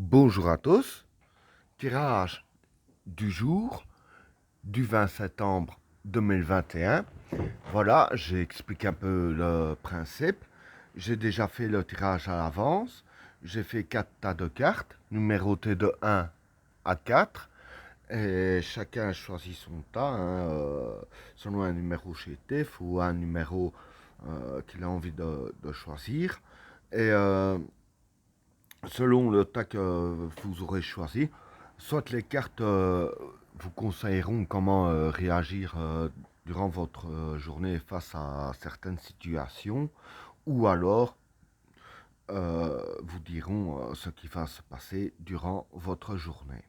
Bonjour à tous, tirage du jour du 20 septembre 2021. Voilà, j'ai expliqué un peu le principe. J'ai déjà fait le tirage à l'avance. J'ai fait 4 tas de cartes, numérotées de 1 à 4. Et chacun choisit son tas, selon un numéro chétif ou un numéro qu'il a envie de choisir. Et selon le tas que vous aurez choisi, soit les cartes vous conseilleront comment réagir durant votre journée face à certaines situations, ou alors vous diront ce qui va se passer durant votre journée.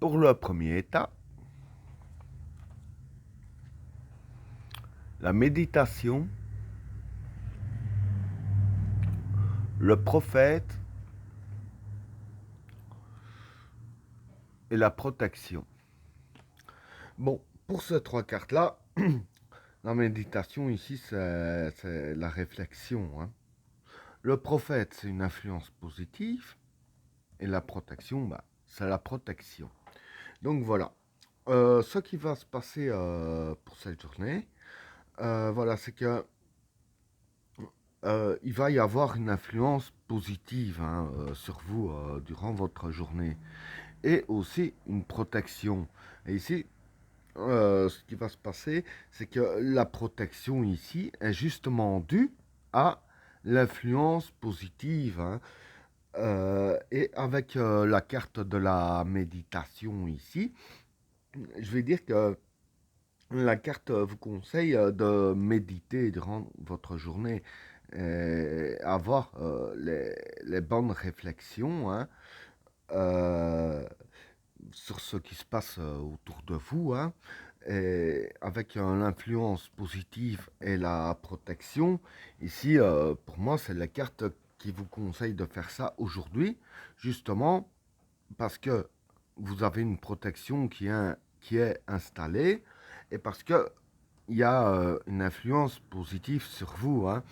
Pour le premier tas, la méditation, le prophète et la protection. Bon, pour ces trois cartes-là, la méditation ici, c'est la réflexion, hein. Le prophète, c'est une influence positive. Et la protection, bah, c'est la protection. Donc voilà. Ce qui va se passer pour cette journée, voilà, c'est que il va y avoir une influence positive, hein, sur vous durant votre journée. Et aussi une protection. Et ici, ce qui va se passer, c'est que la protection ici est justement due à l'influence positive, hein. Et avec la carte de la méditation ici, je vais dire que la carte vous conseille de méditer durant votre journée, et avoir les bonnes réflexions, hein, euh, sur ce qui se passe autour de vous, hein. Et avec l'influence positive et la protection, ici, pour moi, c'est la carte qui vous conseille de faire ça aujourd'hui, justement parce que vous avez une protection qui est installée et parce que il y a une influence positive sur vous, hein.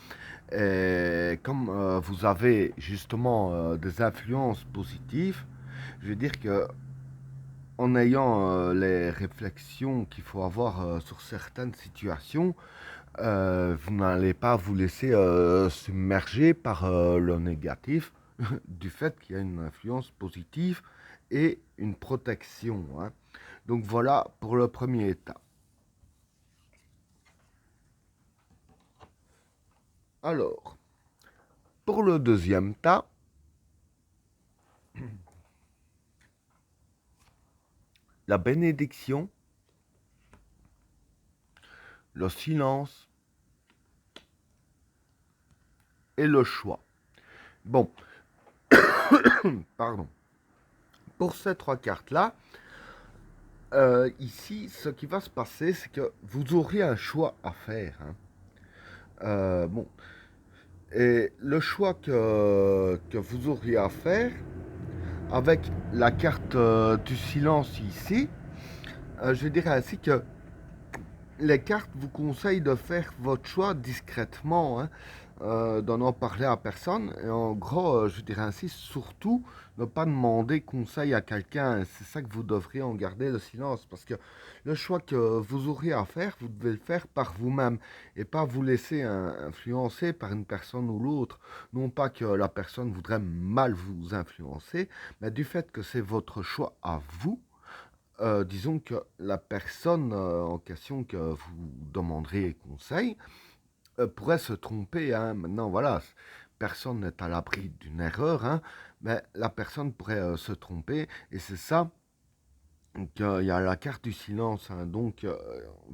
Et comme vous avez justement des influences positives, je veux dire que en ayant les réflexions qu'il faut avoir sur certaines situations, vous n'allez pas vous laisser submerger par le négatif du fait qu'il y a une influence positive et une protection, hein. Donc voilà pour le premier état. Alors, pour le deuxième tas, la bénédiction, le silence et le choix. Bon, pardon. Pour ces trois cartes-là, ici, ce qui va se passer, c'est que vous aurez un choix à faire, hein. Bon, et le choix que vous auriez à faire, avec la carte du silence ici, je dirais ainsi que les cartes vous conseillent de faire votre choix discrètement, hein, d'en en parler à personne. Et en gros, je dirais ainsi, surtout, ne pas demander conseil à quelqu'un. C'est ça que vous devriez en garder le silence. Parce que le choix que vous aurez à faire, vous devez le faire par vous-même. Et pas vous laisser influencer par une personne ou l'autre. Non pas que la personne voudrait mal vous influencer, mais du fait que c'est votre choix à vous. Disons que la personne en question que vous demanderez conseil pourrait se tromper, hein. Maintenant, voilà, personne n'est à l'abri d'une erreur, hein, mais la personne pourrait se tromper, et c'est ça qu'il y a la carte du silence, hein. Donc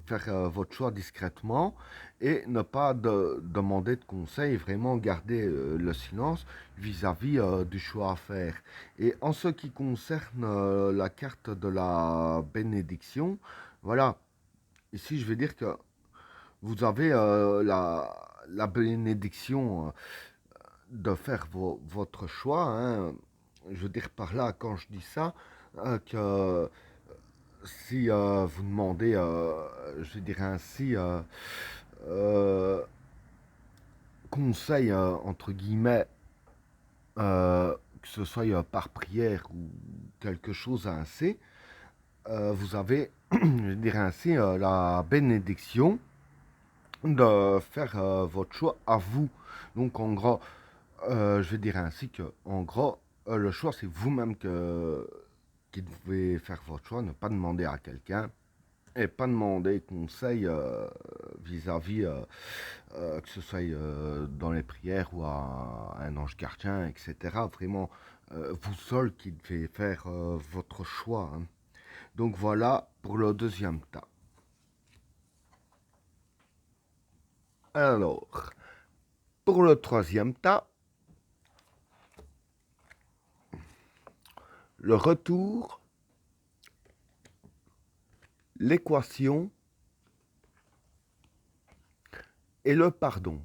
faire votre choix discrètement et ne pas demander de conseils, vraiment garder le silence vis-à-vis du choix à faire. Et en ce qui concerne la carte de la bénédiction, voilà, ici je vais dire que vous avez la bénédiction de faire votre choix, hein. Je veux dire par là, quand je dis ça, que ainsi vous demander, je dirais ainsi, euh, conseil, entre guillemets, que ce soit par prière ou quelque chose ainsi, vous avez, je dirais ainsi, la bénédiction de faire votre choix à vous. Donc en gros, je dirais ainsi que, en gros, le choix c'est vous-même qui devez faire votre choix, ne pas demander à quelqu'un et pas demander conseil vis-à-vis, que ce soit dans les prières ou à un ange gardien, etc. Vraiment, vous seul qui devez faire votre choix, hein. Donc voilà pour le deuxième tas. Alors, pour le troisième tas, le retour, l'équation et le pardon.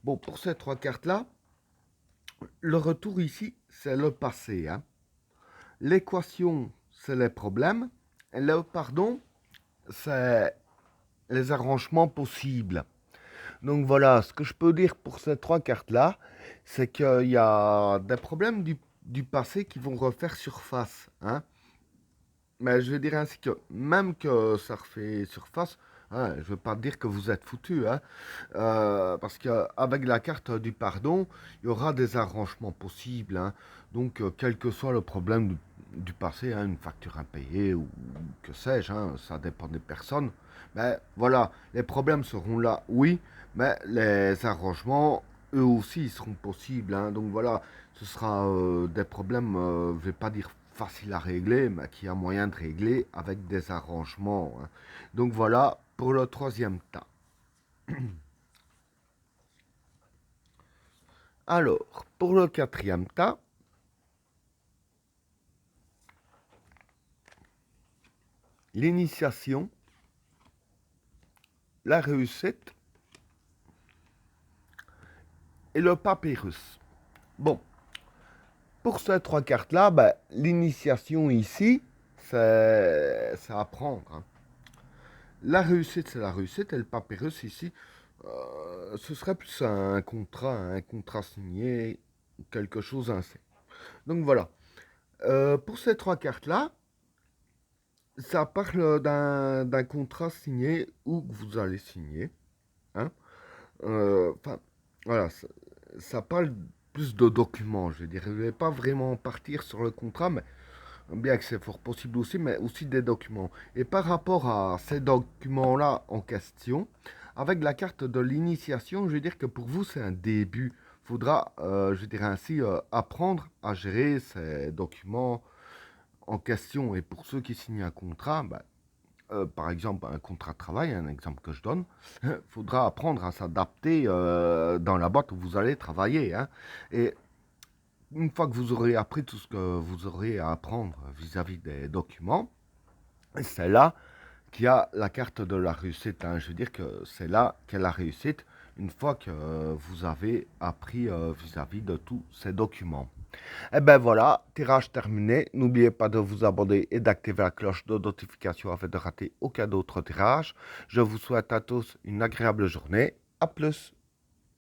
Bon, pour ces trois cartes-là, le retour ici, c'est le passé, hein. L'équation, c'est les problèmes. Et le pardon, c'est les arrangements possibles. Donc voilà, ce que je peux dire pour ces trois cartes-là, c'est qu'il y a des problèmes du passé qui vont refaire surface, hein. Mais je vais dire ainsi que même que ça refait surface, hein, je ne veux pas dire que vous êtes foutu, hein, parce qu'avec la carte du pardon, il y aura des arrangements possibles, hein. Donc, quel que soit le problème du passé, hein, une facture impayée ou que sais-je, hein, ça dépend des personnes. Mais voilà, les problèmes seront là, oui, mais les arrangements, eux aussi, ils seront possibles, hein. Donc voilà, ce sera des problèmes, je ne vais pas dire faciles à régler, mais qui a moyen de régler avec des arrangements, hein. Donc voilà pour le troisième tas. Alors, pour le quatrième tas, l'initiation, la réussite et le papyrus. Bon, pour ces trois cartes-là, ben, l'initiation ici, c'est apprendre, hein. La réussite, c'est la réussite, et le papyrus ici, ce serait plus un contrat signé, quelque chose ainsi. Donc voilà. Pour ces trois cartes-là, ça parle d'un contrat signé où vous allez signer, hein. Enfin, voilà, ça parle plus de documents, je dirais. Je ne vais pas vraiment partir sur le contrat, mais bien que c'est fort possible aussi, mais aussi des documents. Et par rapport à ces documents-là en question, avec la carte de l'initiation, je veux dire que pour vous, c'est un début. Il faudra, je dirais ainsi, apprendre à gérer ces documents en question. Et pour ceux qui signent un contrat, bah, par exemple, un contrat de travail, un exemple que je donne, il faudra apprendre à s'adapter dans la boîte où vous allez travailler, hein. Et une fois que vous aurez appris tout ce que vous aurez à apprendre vis-à-vis des documents, c'est là qu'il y a la carte de la réussite, hein. Je veux dire que c'est là qu'est la réussite une fois que vous avez appris vis-à-vis de tous ces documents. Et ben voilà, tirage terminé. N'oubliez pas de vous abonner et d'activer la cloche de notification afin de rater aucun autre tirage. Je vous souhaite à tous une agréable journée. À plus.